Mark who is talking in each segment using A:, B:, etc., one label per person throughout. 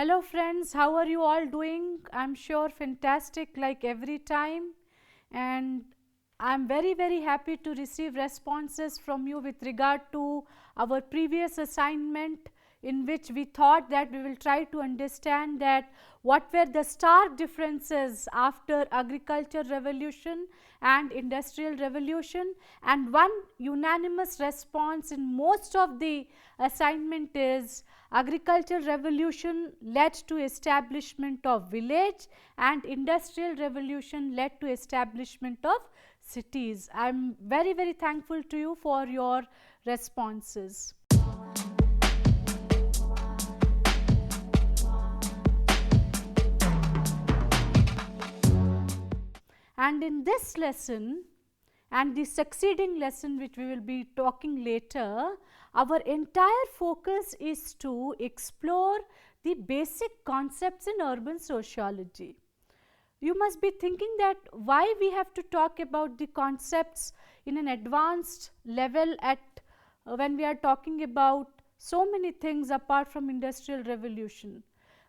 A: Hello friends, how are you all doing? I'm sure fantastic like every time, and I'm very happy to receive responses from you with regard to our previous assignment, in which we thought that we will try to understand that what were the stark differences after agriculture revolution and industrial revolution, and one unanimous response in most of the assignment is agricultural revolution led to establishment of village and industrial revolution led to establishment of cities. I am very thankful to you for your responses. And in this lesson and the succeeding lesson which we will be talking later, our entire focus is to explore the basic concepts in urban sociology. You must be thinking that why we have to talk about the concepts in an advanced level at when we are talking about so many things apart from industrial revolution.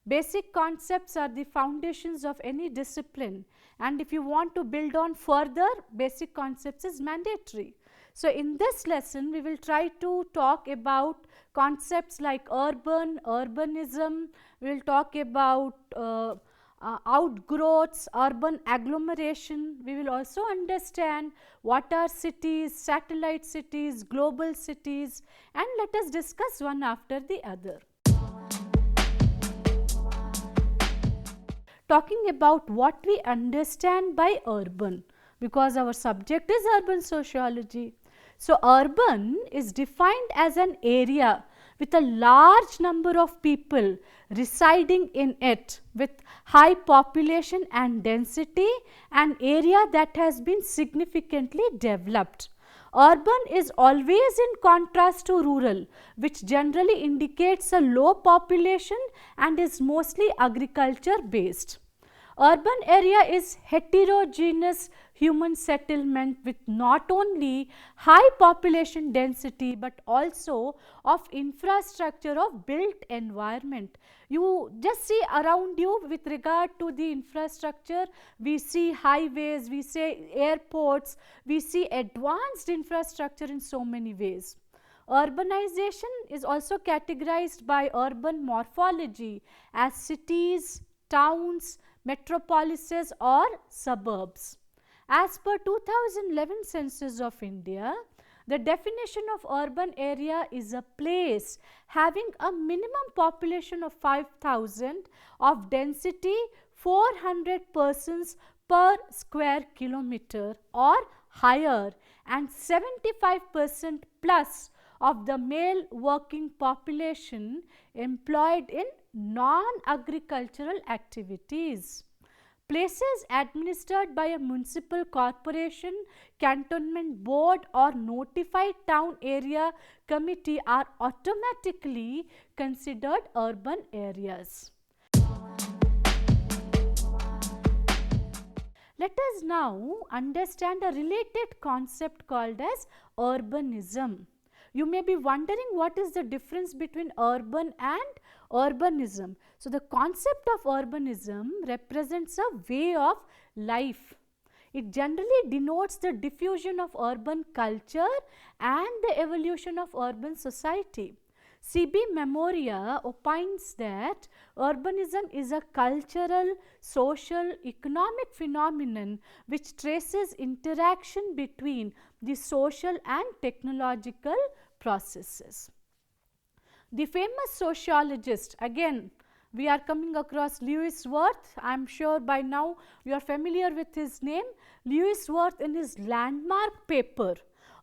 A: Basic concepts are the foundations of any discipline, and if you want to build on further, basic concepts is mandatory. So in this lesson we will try to talk about concepts like urbanism, we will talk about outgrowths, urban agglomeration. We will also understand what are cities, satellite cities, global cities, and let us discuss one after the other. Talking about what we understand by urban, because our subject is urban sociology. So urban is defined as an area with a large number of people residing in it, with high population and density, an area that has been significantly developed. Urban is always in contrast to rural, which generally indicates a low population and is mostly agriculture based. Urban area is heterogeneous human settlement with not only high population density but also of infrastructure of built environment. You just see around you with regard to the infrastructure, we see highways, we see airports, we see advanced infrastructure in so many ways. Urbanization is also categorized by urban morphology as cities, towns, metropolises or suburbs. As per 2011 census of India, the definition of urban area is a place having a minimum population of 5,000 of density 400 persons per square kilometer or higher and 75% plus of the male working population employed in non-agricultural activities. Places administered by a municipal corporation, cantonment board or notified town area committee are automatically considered urban areas. Let us now understand a related concept called as urbanism. You may be wondering what is the difference between urban and urbanism. So, the concept of urbanism represents a way of life. It generally denotes the diffusion of urban culture and the evolution of urban society. C.B. Memoria opines that urbanism is a cultural, social, economic phenomenon which traces interaction between the social and technological processes. The famous sociologist, again we are coming across Lewis Wirth. I am sure by now you are familiar with his name. Lewis Wirth, in his landmark paper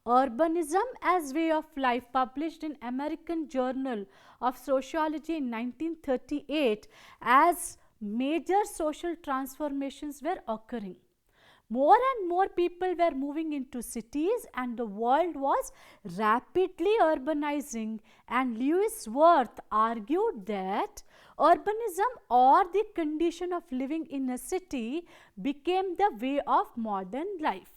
A: Urbanism as Way of Life, published in American Journal of Sociology in 1938, as major social transformations were occurring. More and more people were moving into cities and the world was rapidly urbanizing, and Lewis Wirth argued that urbanism, or the condition of living in a city, became the way of modern life.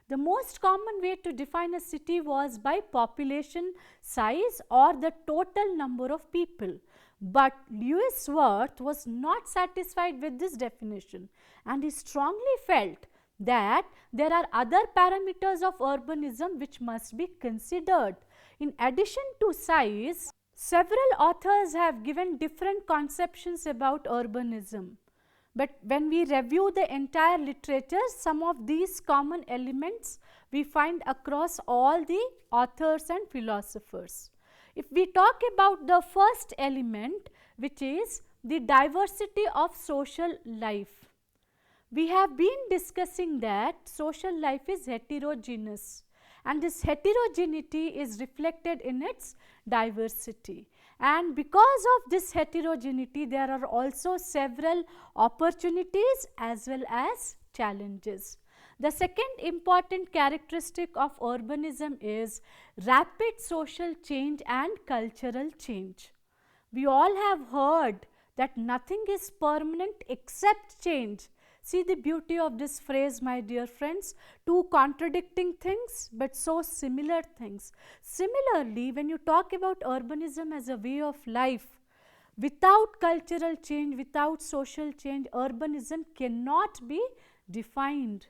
A: The most common way to define a city was by population size or the total number of people. But Lewis Worth was not satisfied with this definition, and he strongly felt that there are other parameters of urbanism which must be considered. In addition to size, several authors have given different conceptions about urbanism. But when we review the entire literature, some of these common elements we find across all the authors and philosophers. If we talk about the first element, which is the diversity of social life, we have been discussing that social life is heterogeneous, and this heterogeneity is reflected in its diversity. And because of this heterogeneity, there are also several opportunities as well as challenges. The second important characteristic of urbanism is rapid social change and cultural change. We all have heard that nothing is permanent except change. See the beauty of this phrase, my dear friends. Two contradicting things, but so similar things. Similarly, when you talk about urbanism as a way of life, without cultural change, without social change, urbanism cannot be defined.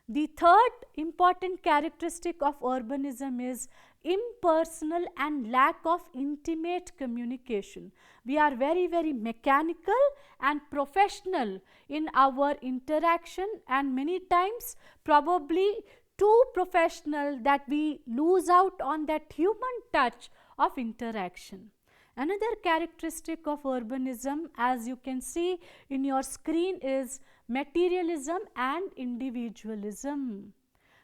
A: The third important characteristic of urbanism is impersonal and lack of intimate communication. We are very mechanical and professional in our interaction, and many times probably too professional that we lose out on that human touch of interaction. Another characteristic of urbanism, as you can see in your screen, is materialism and individualism.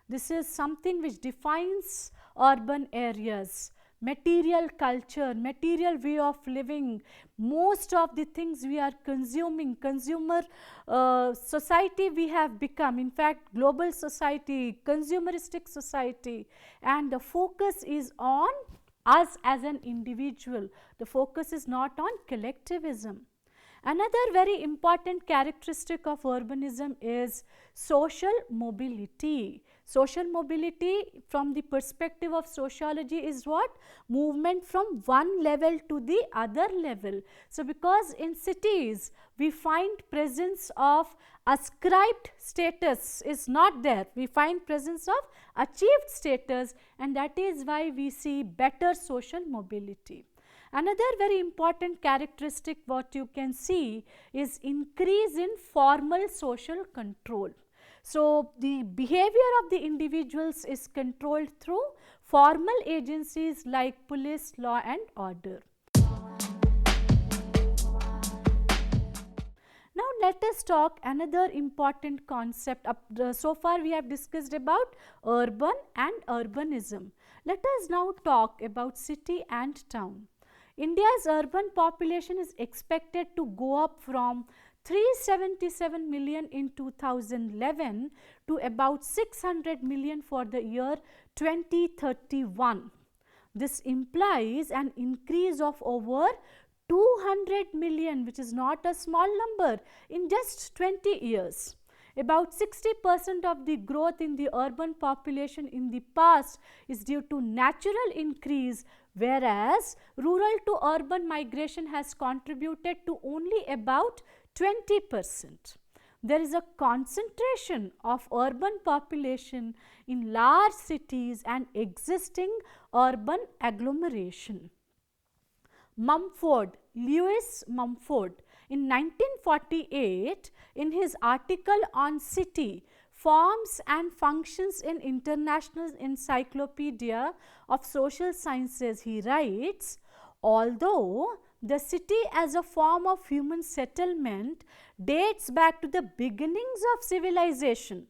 A: This is something which defines urban areas. Material culture, material way of living, most of the things we are consuming, consumer society we have become, in fact global society, consumeristic society, and the focus is on us as an individual. The focus is not on collectivism. Another very important characteristic of urbanism is social mobility. Social mobility from the perspective of sociology is what? Movement from one level to the other level. So because in cities we find presence of ascribed status is not there. We find presence of achieved status, and that is why we see better social mobility. Another very important characteristic what you can see is increase in formal social control. So the behavior of the individuals is controlled through formal agencies like police, law and order. Now let us talk another important concept. So far we have discussed about urban and urbanism. Let us now talk about city and town. India's urban population is expected to go up from 377 million in 2011 to about 600 million for the year 2031. This implies an increase of over 200 million, which is not a small number, in just 20 years. About 60% of the growth in the urban population in the past is due to natural increase, whereas rural to urban migration has contributed to only about 20%. There is a concentration of urban population in large cities and existing urban agglomeration. Mumford, Lewis Mumford, in 1948, in his article on city, forms and functions in International Encyclopedia of Social Sciences, he writes, although the city as a form of human settlement dates back to the beginnings of civilization,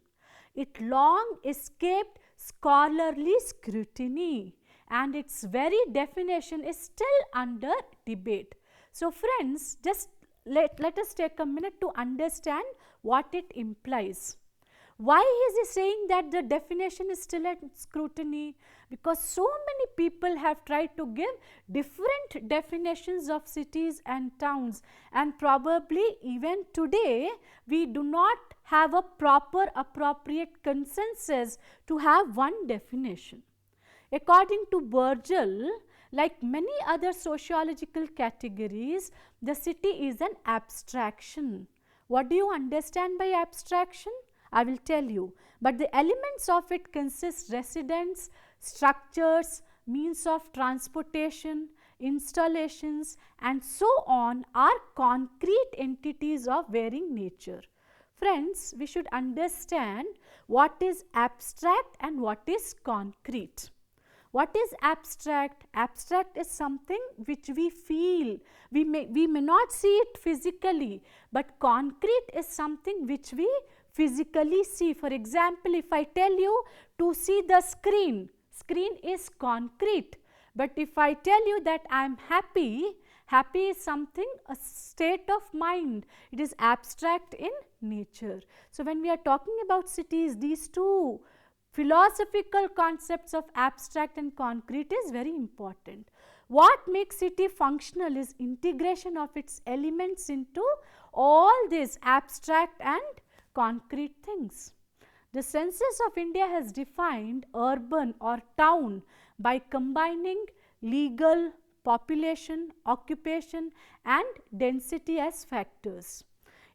A: it long escaped scholarly scrutiny, and its very definition is still under debate. So friends, just let us take a minute to understand what it implies. Why is he saying that the definition is still at scrutiny? Because so many people have tried to give different definitions of cities and towns, and probably even today we do not have a proper appropriate consensus to have one definition. According to Burgell, Like many other sociological categories, the city is an abstraction. What do you understand by abstraction? I will tell you. But the elements of it consist residents, structures, means of transportation, installations and so on are concrete entities of varying nature. Friends, we should understand what is abstract and what is concrete. What is abstract? Abstract is something which we feel. We may not see it physically, but concrete is something which we physically see. For example, if I tell you to see the screen, screen is concrete. But if I tell you that I am happy, happy is something, a state of mind. It is abstract in nature. So, when we are talking about cities, these two philosophical concepts of abstract and concrete is very important. What makes city functional is integration of its elements into all these abstract and concrete things. The census of India has defined urban or town by combining legal, population, occupation and density as factors.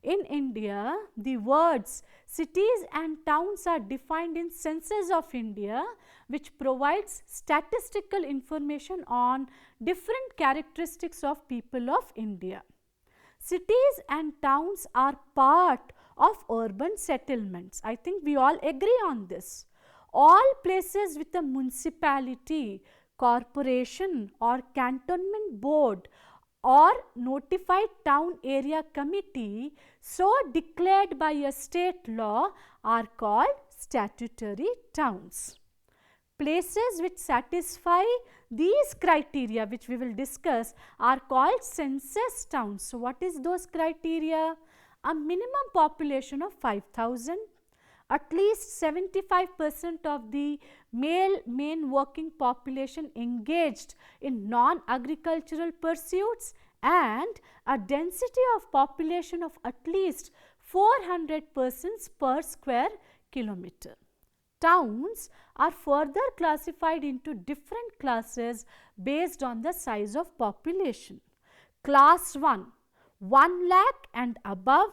A: In India, the words cities and towns are defined in Census of India, which provides statistical information on different characteristics of people of India. Cities and towns are part of urban settlements. I think we all agree on this. All places with a municipality, corporation or cantonment board or notified town area committee so declared by a state law are called statutory towns. Places which satisfy these criteria, which we will discuss, are called census towns. So, what is those criteria? A minimum population of 5,000, at least 75% of the male main working population engaged in non-agricultural pursuits, and a density of population of at least 400 persons per square kilometer. Towns are further classified into different classes based on the size of population. Class 1, 1 lakh and above.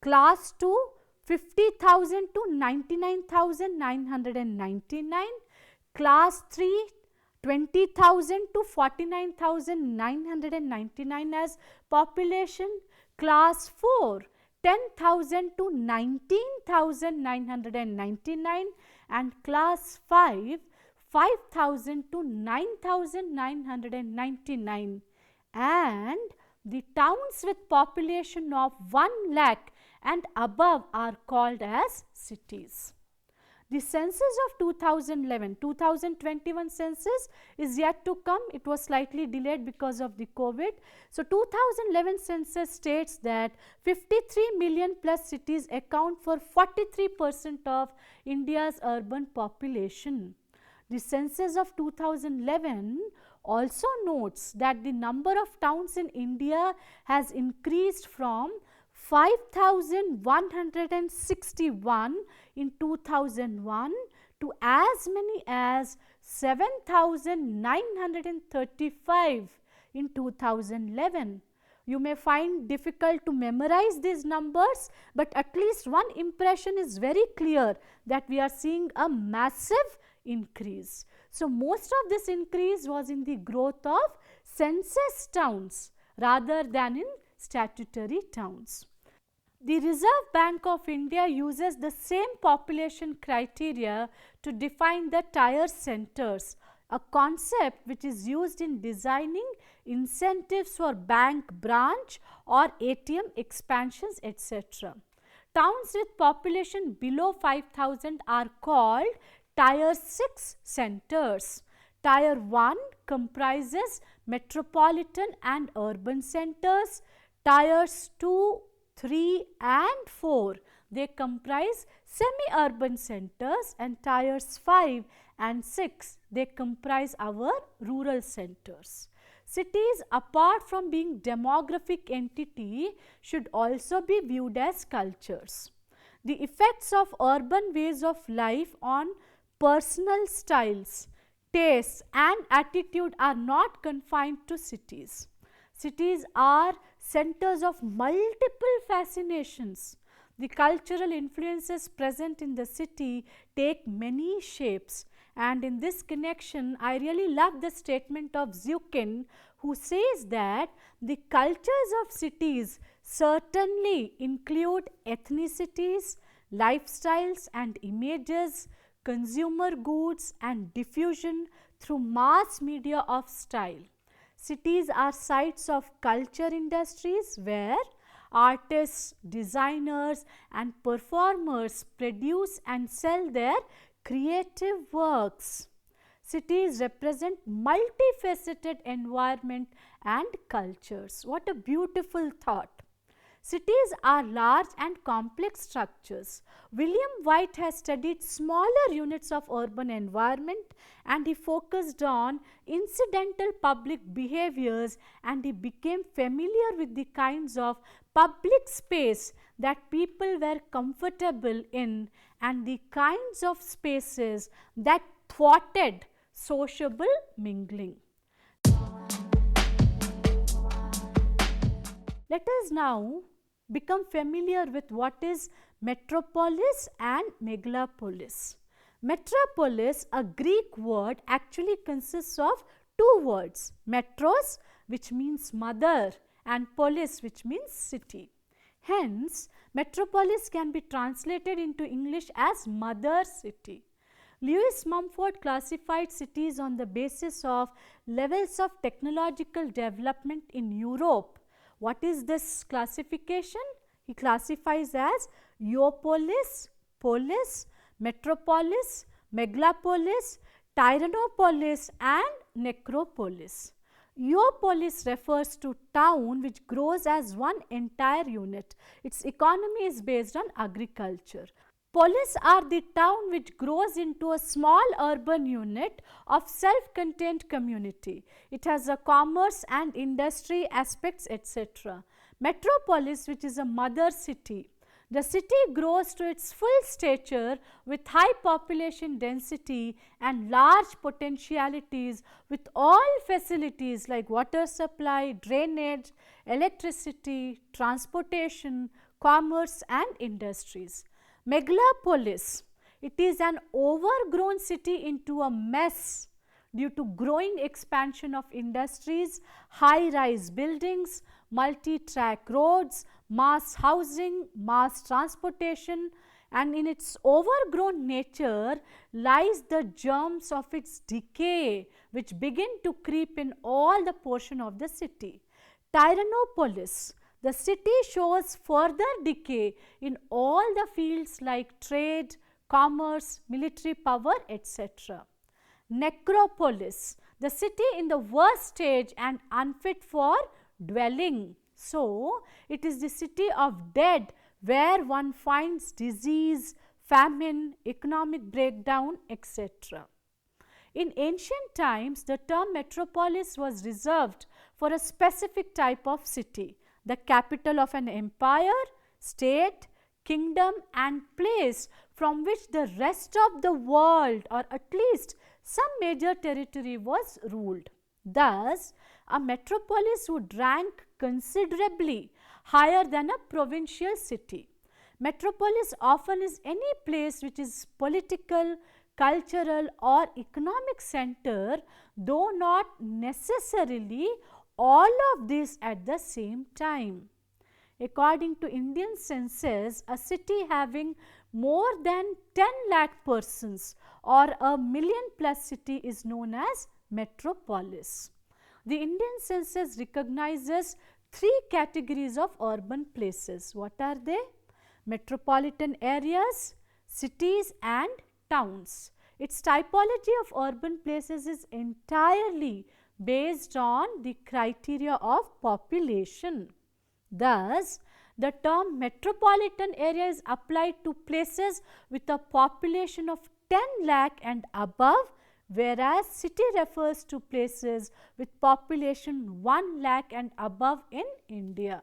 A: Class 2, 50,000 to 99,999. Class 3, 20,000 to 49,999 as population. Class 4, 10,000 to 19,999 and class 5, 5,000 to 9,999, and the towns with population of 1 lakh and above are called as cities. The census of 2021 census is yet to come. It was slightly delayed because of the COVID. So, 2011 census states that 53 million plus cities account for 43% of India's urban population. The census of 2011 also notes that the number of towns in India has increased from 5,161 in 2001 to as many as 7,935 in 2011. You may find difficult to memorize these numbers, but at least one impression is very clear that we are seeing a massive increase. So, most of this increase was in the growth of census towns rather than in statutory towns. The Reserve Bank of India uses the same population criteria to define the tier centers, a concept which is used in designing incentives for bank branch or ATM expansions, etc. Towns with population below 5,000 are called tier 6 centers. Tier 1 comprises metropolitan and urban centers. Tiers 2, 3 and 4, they comprise semi-urban centers, and tiers 5 and 6, they comprise our rural centers. Cities, apart from being demographic entity, should also be viewed as cultures. The effects of urban ways of life on personal styles, tastes and attitude are not confined to cities. Cities are centers of multiple fascinations. The cultural influences present in the city take many shapes, and in this connection, I really love the statement of Zukin, who says that the cultures of cities certainly include ethnicities, lifestyles and images, consumer goods and diffusion through mass media of style. Cities are sites of culture industries where artists, designers and performers produce and sell their creative works. Cities represent multifaceted environment and cultures. What a beautiful thought. Cities are large and complex structures. William White has studied smaller units of urban environment, and he focused on incidental public behaviors, and he became familiar with the kinds of public space that people were comfortable in and the kinds of spaces that thwarted sociable mingling. Let us now become familiar with what is metropolis and megalopolis. Metropolis, a Greek word, actually consists of two words, metros, which means mother, and polis, which means city. Hence, metropolis can be translated into English as mother city. Lewis Mumford classified cities on the basis of levels of technological development in Europe. What is this classification? He classifies as Iopolis, polis, metropolis, megalopolis, tyrannopolis and necropolis. Iopolis refers to town which grows as one entire unit. Its economy is based on agriculture. Polis are the town which grows into a small urban unit of self-contained community. It has a commerce and industry aspects, etc. Metropolis, which is a mother city. The city grows to its full stature with high population density and large potentialities, with all facilities like water supply, drainage, electricity, transportation, commerce and industries. Megalopolis, it is an overgrown city into a mess due to growing expansion of industries, high-rise buildings, multi-track roads, mass housing, mass transportation, and in its overgrown nature lies the germs of its decay, which begin to creep in all the portion of the city. Tyrannopolis, the city shows further decay in all the fields like trade, commerce, military power, etc. Necropolis, the city in the worst stage and unfit for dwelling. So, it is the city of dead where one finds disease, famine, economic breakdown, etc. In ancient times, the term metropolis was reserved for a specific type of city, the capital of an empire, state, kingdom and place from which the rest of the world or at least some major territory was ruled. Thus, a metropolis would rank considerably higher than a provincial city. Metropolis often is any place which is political, cultural or economic center, though not necessarily all of this at the same time. According to Indian census, a city having more than 10 lakh persons or a million plus city is known as metropolis. The Indian census recognizes three categories of urban places. What are they? Metropolitan areas, cities and towns. Its typology of urban places is entirely based on the criteria of population. Thus, the term metropolitan area is applied to places with a population of 10 lakh and above, whereas city refers to places with population 1 lakh and above in India.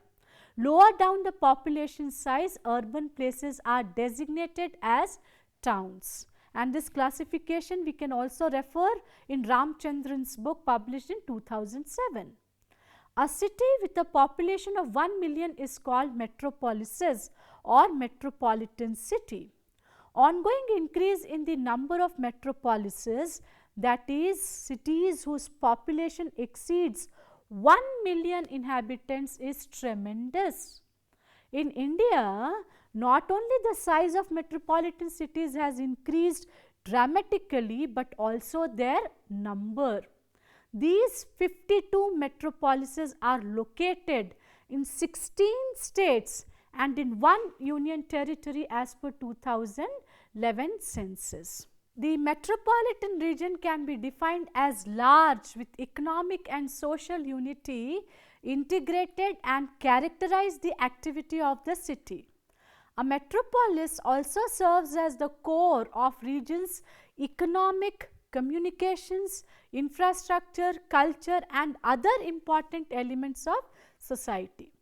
A: Lower down the population size, urban places are designated as towns, and this classification we can also refer in Ramchandran's book published in 2007. A city with a population of 1 million is called metropolises or metropolitan city. Ongoing increase in the number of metropolises, that is cities whose population exceeds 1 million inhabitants, is tremendous. In India, not only the size of metropolitan cities has increased dramatically, but also their number. These 52 metropolises are located in 16 states and in one union territory as per 2011 census. The metropolitan region can be defined as large with economic and social unity integrated and characterize the activity of the city. A metropolis also serves as the core of region's economic, communications, infrastructure, culture and other important elements of society.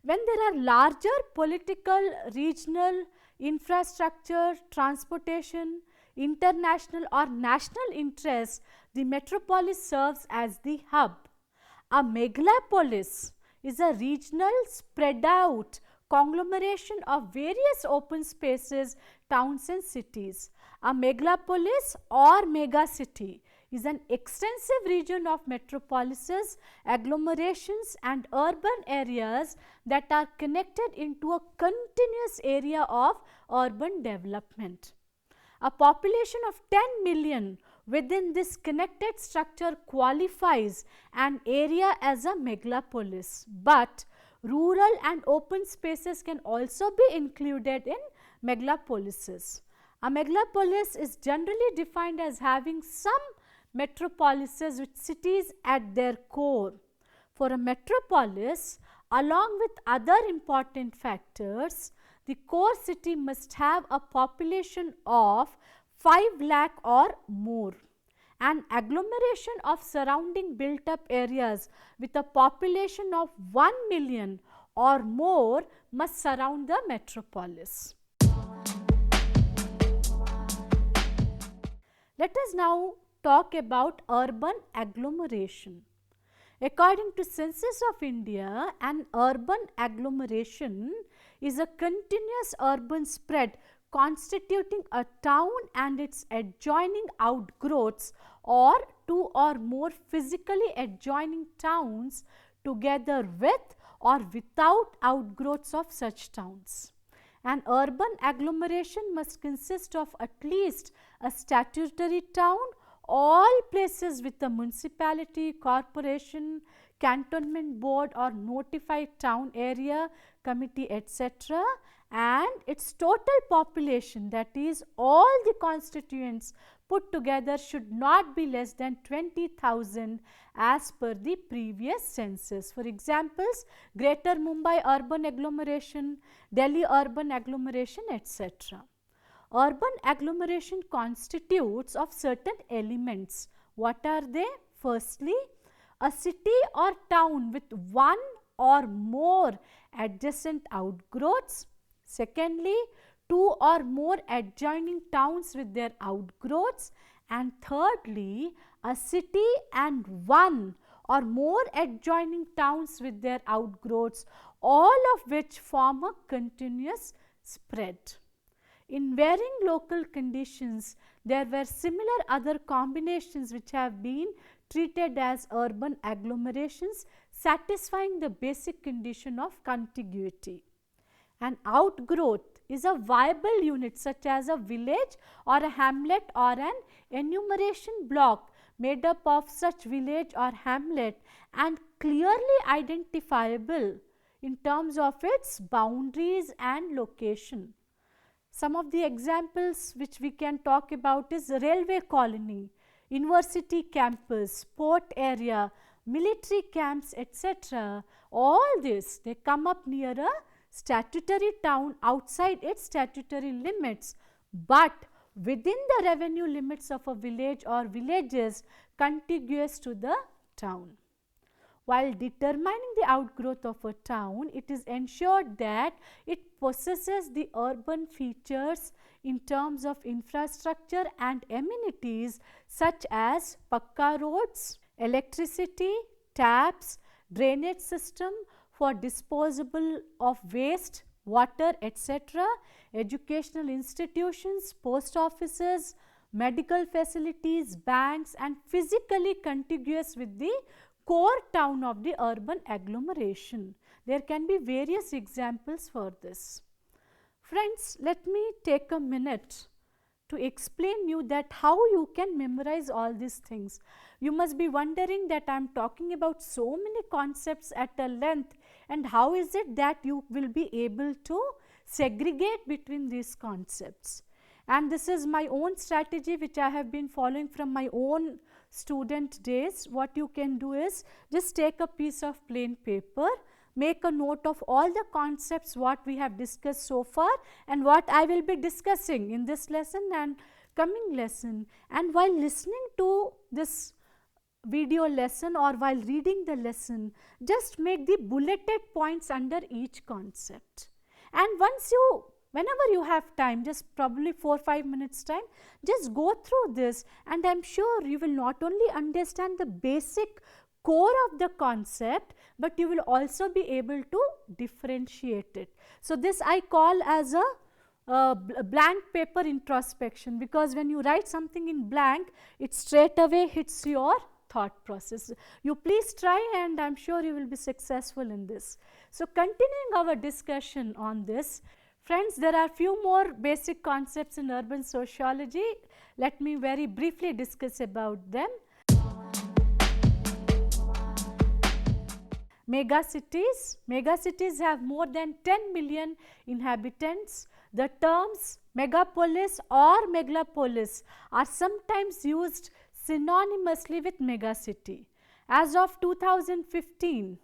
A: When there are larger political, regional, infrastructure, transportation, international or national interests, the metropolis serves as the hub. A megalopolis is a regional spread out conglomeration of various open spaces, towns and cities. A megalopolis or megacity is an extensive region of metropolises, agglomerations and urban areas that are connected into a continuous area of urban development. A population of 10 million within this connected structure qualifies an area as a megalopolis, but rural and open spaces can also be included in megalopolises. A megalopolis is generally defined as having some metropolises with cities at their core. For a metropolis, along with other important factors, the core city must have a population of 5 lakh or more. An agglomeration of surrounding built up areas with a population of 1 million or more must surround the metropolis. Let us now talk about urban agglomeration. According to Census of India, an urban agglomeration is a continuous urban spread constituting a town and its adjoining outgrowths or two or more physically adjoining towns together with or without outgrowths of such towns. An urban agglomeration must consist of at least a statutory town, all places with a municipality, corporation, cantonment board or notified town area committee etc., and its total population, that is all the constituents put together, should not be less than 20,000 as per the previous census. For examples, Greater Mumbai urban agglomeration, Delhi urban agglomeration etc. Urban agglomeration constitutes of certain elements. What are they? Firstly, a city or town with one or more adjacent outgrowths. Secondly, two or more adjoining towns with their outgrowths. And thirdly, a city and one or more adjoining towns with their outgrowths, all of which form a continuous spread. In varying local conditions, there were similar other combinations which have been treated as urban agglomerations, satisfying the basic condition of contiguity. An outgrowth is a viable unit such as a village or a hamlet or an enumeration block made up of such village or hamlet and clearly identifiable in terms of its boundaries and location. Some of the examples which we can talk about is railway colony, university campus, port area, military camps etc. All this, they come up near a statutory town outside its statutory limits, but within the revenue limits of a village or villages contiguous to the town. While determining the outgrowth of a town, it is ensured that it possesses the urban features in terms of infrastructure and amenities such as pakka roads, electricity, taps, drainage system for disposal of waste, water, etc., educational institutions, post offices, medical facilities, banks, and physically contiguous with the core town of the urban agglomeration. There can be various examples for this. Friends, let me take a minute to explain you that how you can memorize all these things. You must be wondering that I am talking about so many concepts at a length, and how is it that you will be able to segregate between these concepts. And this is my own strategy which I have been following from my own student days. What you can do is just take a piece of plain paper, make a note of all the concepts what we have discussed so far and what I will be discussing in this lesson and coming lesson. And while listening to this video lesson or while reading the lesson, just make the bulleted points under each concept. And whenever you have time, just probably 4 or 5 minutes time, just go through this, and I am sure you will not only understand the basic core of the concept, but you will also be able to differentiate it. So, this I call as a blank paper introspection, because when you write something in blank, it straight away hits your thought process. You please try, and I am sure you will be successful in this. So, continuing our discussion on this, friends, there are few more basic concepts in urban sociology. Let me very briefly discuss about them. Megacities. Megacities have more than 10 million inhabitants. The terms megapolis or megalopolis are sometimes used synonymously with megacity. As of 2015,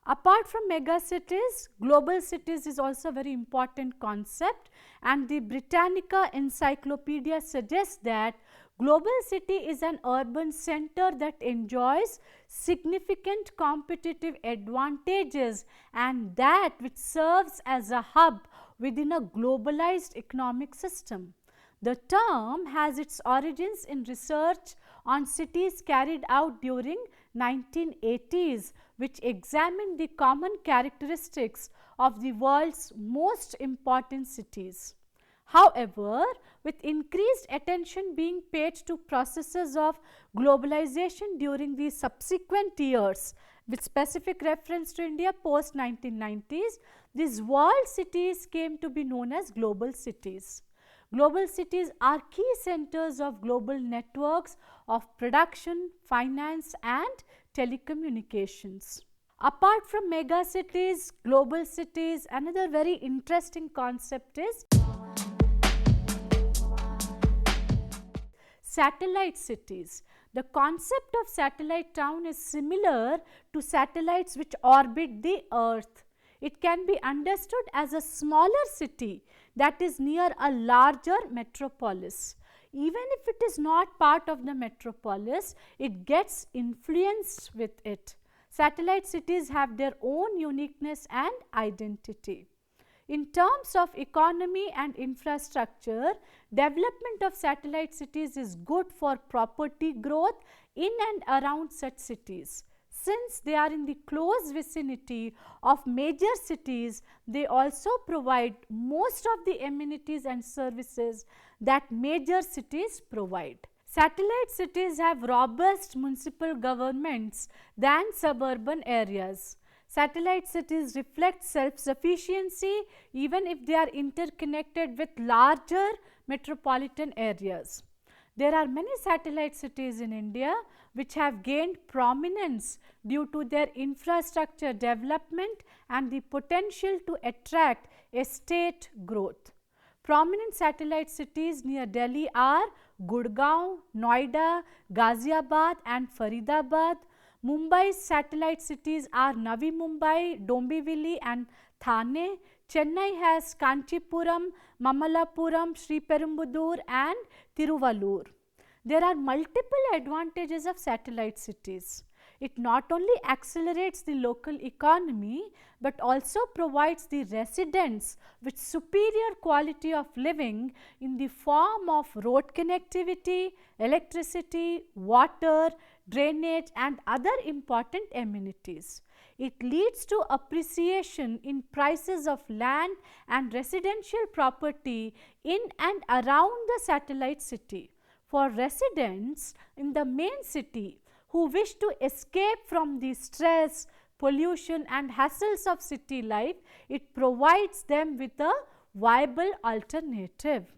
A: apart from megacities, global cities is also a very important concept, and the Britannica Encyclopedia suggests that global city is an urban center that enjoys significant competitive advantages and that which serves as a hub within a globalized economic system. The term has its origins in research on cities carried out during 1980s, which examined the common characteristics of the world's most important cities. However, with increased attention being paid to processes of globalization during the subsequent years, with specific reference to India post 1990s, these world cities came to be known as global cities. Global cities are key centers of global networks of production, finance and telecommunications. Apart from megacities, global cities, another very interesting concept is satellite cities. The concept of satellite town is similar to satellites which orbit the earth. It can be understood as a smaller city that is near a larger metropolis. Even if it is not part of the metropolis, it gets influenced with it. Satellite cities have their own uniqueness and identity. In terms of economy and infrastructure, development of satellite cities is good for property growth in and around such cities. Since they are in the close vicinity of major cities, they also provide most of the amenities and services that major cities provide. Satellite cities have robust municipal governments than suburban areas. Satellite cities reflect self-sufficiency even if they are interconnected with larger metropolitan areas. There are many satellite cities in India which have gained prominence due to their infrastructure development and the potential to attract estate growth. Prominent satellite cities near Delhi are Gurgaon, Noida, Ghaziabad and Faridabad. Mumbai's satellite cities are Navi Mumbai, Dombivli and Thane. Chennai has Kanchipuram, Mamallapuram, Sriperumbudur and Tiruvallur. There are multiple advantages of satellite cities. It not only accelerates the local economy, but also provides the residents with superior quality of living in the form of road connectivity, electricity, water, drainage and other important amenities. It leads to appreciation in prices of land and residential property in and around the satellite city. For residents in the main city who wish to escape from the stress, pollution and hassles of city life, it provides them with a viable alternative.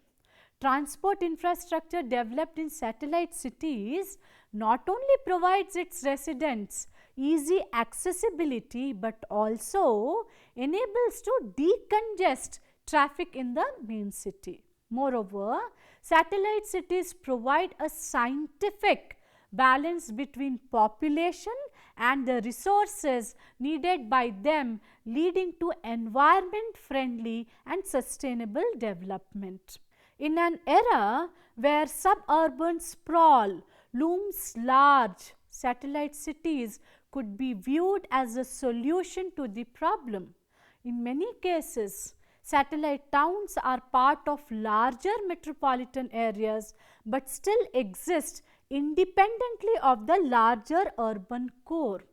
A: Transport infrastructure developed in satellite cities not only provides its residents easy accessibility, but also enables to decongest traffic in the main city. Moreover, satellite cities provide a scientific balance between population and the resources needed by them, leading to environment friendly and sustainable development. In an era where suburban sprawl looms large, satellite cities could be viewed as a solution to the problem. In many cases, satellite towns are part of larger metropolitan areas, but still exist independently of the larger urban core.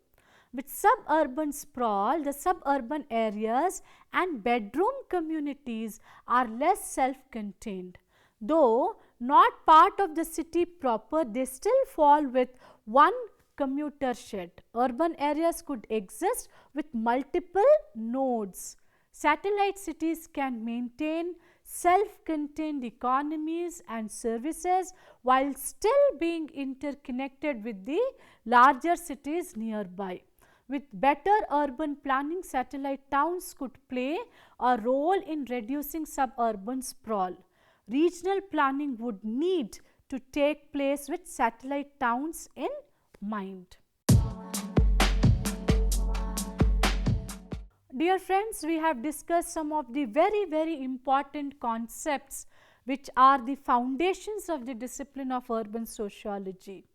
A: With suburban sprawl, the suburban areas and bedroom communities are less self-contained. Though not part of the city proper, they still fall with one commuter shed. Urban areas could exist with multiple nodes. Satellite cities can maintain self-contained economies and services while still being interconnected with the larger cities nearby. With better urban planning, satellite towns could play a role in reducing suburban sprawl. Regional planning would need to take place with satellite towns in mind. Dear friends, we have discussed some of the very important concepts which are the foundations of the discipline of urban sociology.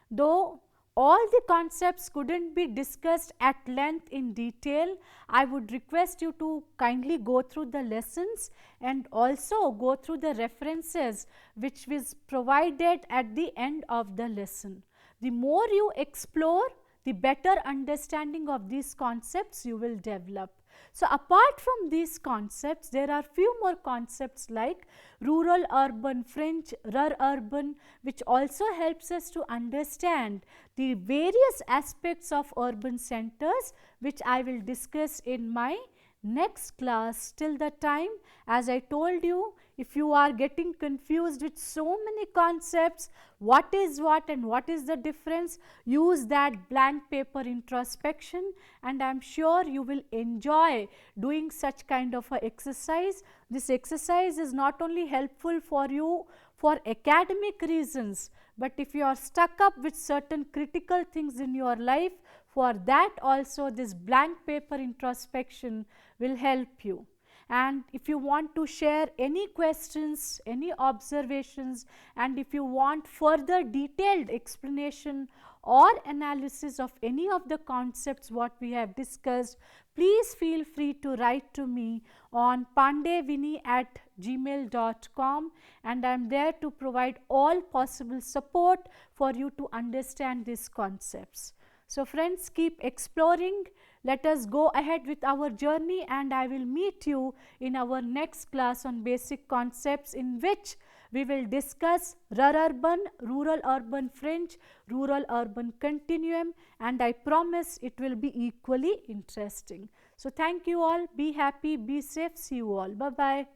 A: Though all the concepts couldn't be discussed at length in detail, I would request you to kindly go through the lessons and also go through the references which was provided at the end of the lesson. The more you explore, the better understanding of these concepts you will develop. So, apart from these concepts, there are few more concepts like rural urban fringe, urban, which also helps us to understand the various aspects of urban centers, which I will discuss in my next class. Till the time, as I told you, if you are getting confused with so many concepts, what is what and what is the difference, use that blank paper introspection, and I am sure you will enjoy doing such kind of a exercise. This exercise is not only helpful for you for academic reasons, but if you are stuck up with certain critical things in your life, for that also this blank paper introspection will help you. And if you want to share any questions, any observations, and if you want further detailed explanation or analysis of any of the concepts what we have discussed, please feel free to write to me on pandevini@gmail.com, and I am there to provide all possible support for you to understand these concepts. So friends, keep exploring. Let us go ahead with our journey, and I will meet you in our next class on basic concepts, in which we will discuss rurban, rural urban fringe, rural urban continuum, and I promise it will be equally interesting. So thank you all. Be happy, be safe. See you all. Bye bye.